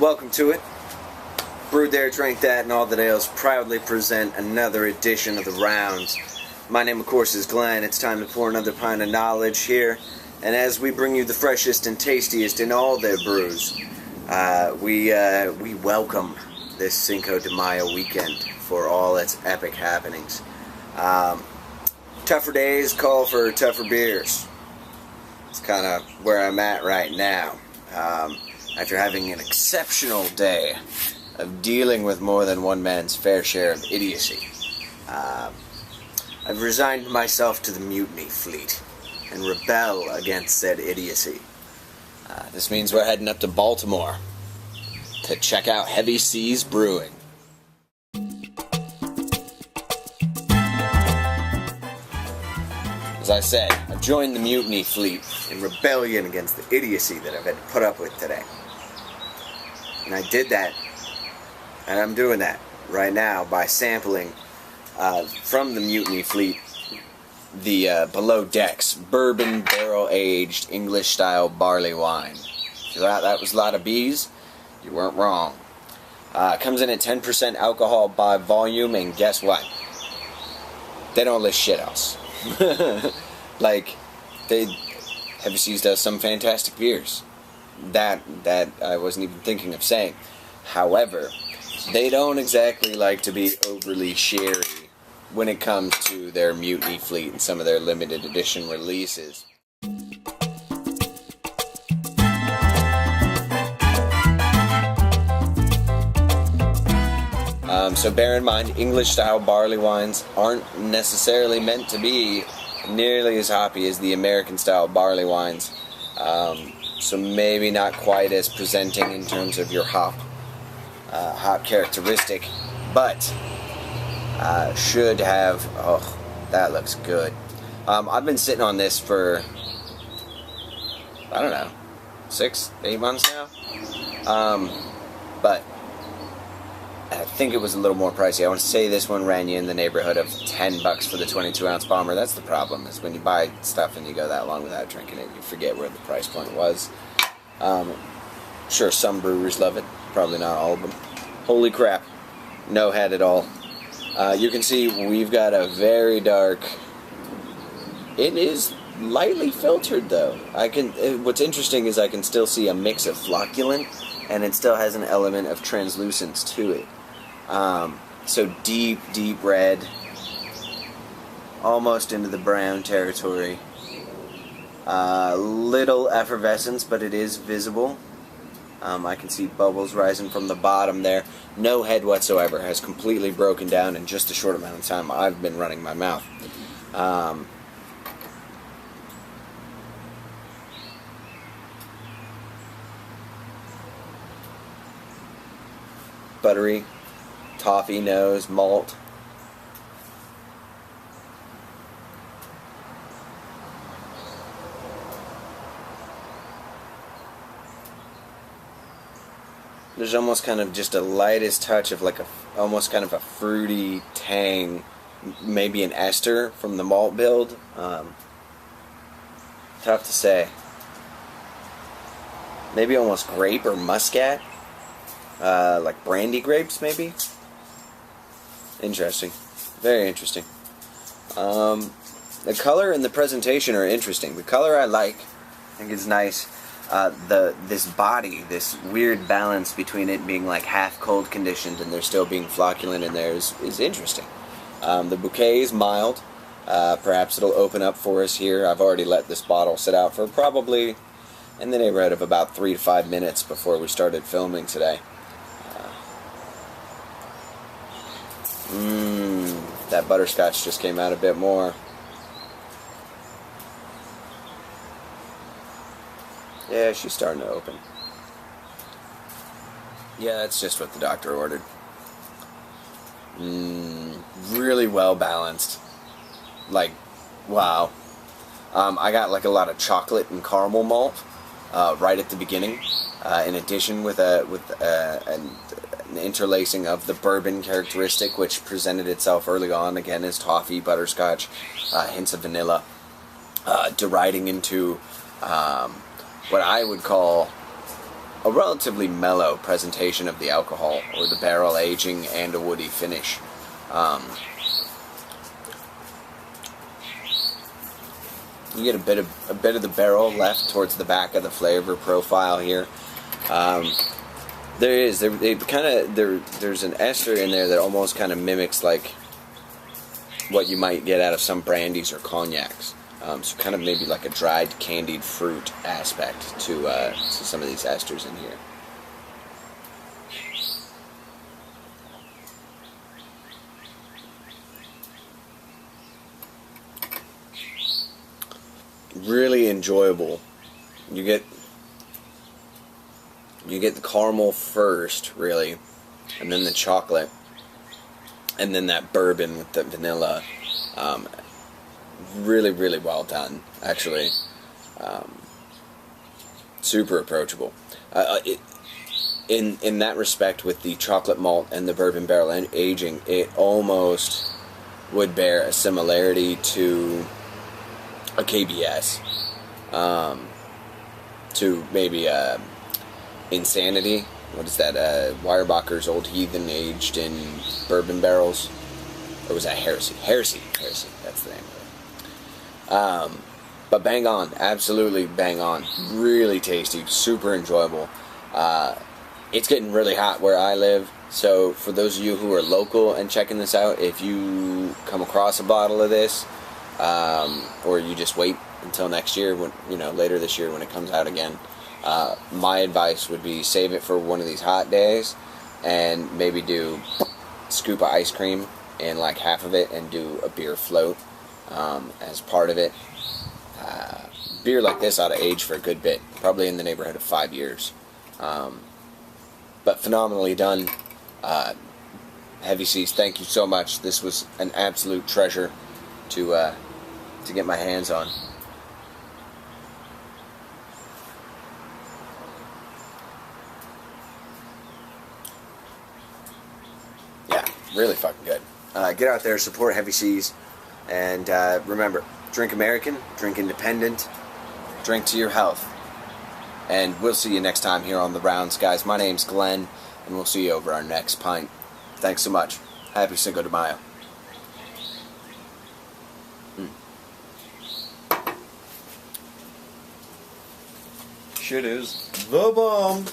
Welcome to it. Brewed There, Drank That, and All the Ales proudly present another edition of the rounds. My name, of course, is Glenn. It's time to pour another pint of knowledge here. And as we bring you the freshest and tastiest in all their brews, we welcome this Cinco de Mayo weekend for all its epic happenings. Tougher days call for tougher beers. It's kind of where I'm at right now. After having an exceptional day of dealing with more than one man's fair share of idiocy, I've resigned myself to the Mutiny Fleet and rebel against said idiocy. This means we're heading up to Baltimore to check out Heavy Seas Brewing. As I said, I've joined the Mutiny Fleet in rebellion against the idiocy that I've had to put up with today. And I did that, and I'm doing that right now by sampling from the Mutiny Fleet the Below Decks-Bourbon barrel-aged English-style barley wine. If you thought that was a lot of bees, you weren't wrong. Comes in at 10% alcohol by volume, and guess what? They don't list shit else. Like, Heavy Seas does some fantastic beers. That I wasn't even thinking of saying. However, they don't exactly like to be overly sherry when it comes to their Mutiny Fleet and some of their limited edition releases. So bear in mind, English-style barley wines aren't necessarily meant to be nearly as hoppy as the American-style barley wines. So maybe not quite as presenting in terms of your hop characteristic, but should have. Oh, that looks good. I've been sitting on this for, I don't know, 6-8 months now. But I think it was a little more pricey. I want to say this one ran you in the neighborhood of $10 for the 22-ounce bomber. That's the problem, is when you buy stuff and you go that long without drinking it, you forget where the price point was. Sure, some breweries love it. Probably not all of them. Holy crap. No head at all. You can see we've got a very dark... It is lightly filtered, though. What's interesting is I can still see a mix of flocculent, and it still has an element of translucence to it. So deep red, almost into the brown territory. Little effervescence, but it is visible. I can see bubbles rising from the bottom there. No head whatsoever. Has completely broken down in just a short amount of time I've been running my mouth. Buttery, toffee nose, malt. There's almost kind of just a lightest touch of like almost kind of a fruity tang, maybe an ester from the malt build. Tough to say. Maybe almost grape or muscat. Like brandy grapes, maybe? Interesting. Very interesting. The color and the presentation are interesting. The color I like. I think it's nice. This body, this weird balance between it being like half cold conditioned and there still being flocculent in there is interesting. The bouquet is mild. Perhaps it'll open up for us here. I've already let this bottle sit out for probably in the neighborhood of about 3 to 5 minutes before we started filming today. That butterscotch just came out a bit more. Yeah, she's starting to open. Yeah, that's just what the doctor ordered. Really well balanced. Like, wow. I got like a lot of chocolate and caramel malt right at the beginning. In addition with an interlacing of the bourbon characteristic, which presented itself early on, again, as toffee, butterscotch, hints of vanilla, deriding into what I would call a relatively mellow presentation of the alcohol, or the barrel aging, and a woody finish. You get a bit of the barrel left towards the back of the flavor profile here. There's an ester in there that almost kind of mimics like what you might get out of some brandies or cognacs. So kind of maybe like a dried candied fruit aspect to some of these esters in here. Really enjoyable. You get the caramel first, really, and then the chocolate, and then that bourbon with the vanilla. Really, really well done, actually. Super approachable. In that respect, with the chocolate malt and the bourbon barrel aging, it almost would bear a similarity to a KBS, to maybe Insanity. What is that? Weyerbacher's Old Heathen aged in bourbon barrels, or was that Heresy? Heresy. That's the name of it. But bang on, absolutely bang on. Really tasty, super enjoyable. It's getting really hot where I live, so for those of you who are local and checking this out, if you come across a bottle of this, or you just wait until next year, when later this year when it comes out again, my advice would be save it for one of these hot days, and maybe do scoop of ice cream in like half of it, and do a beer float as part of it. Beer like this ought to age for a good bit, probably in the neighborhood of 5 years. But phenomenally done. Heavy Seas, thank you so much. This was an absolute treasure to get my hands on. Yeah, really fucking good. Get out there, support Heavy Seas, and remember, drink American, drink independent, drink to your health. And we'll see you next time here on The Rounds, guys. My name's Glenn, and we'll see you over our next pint. Thanks so much. Happy Cinco de Mayo. Shit is the bomb.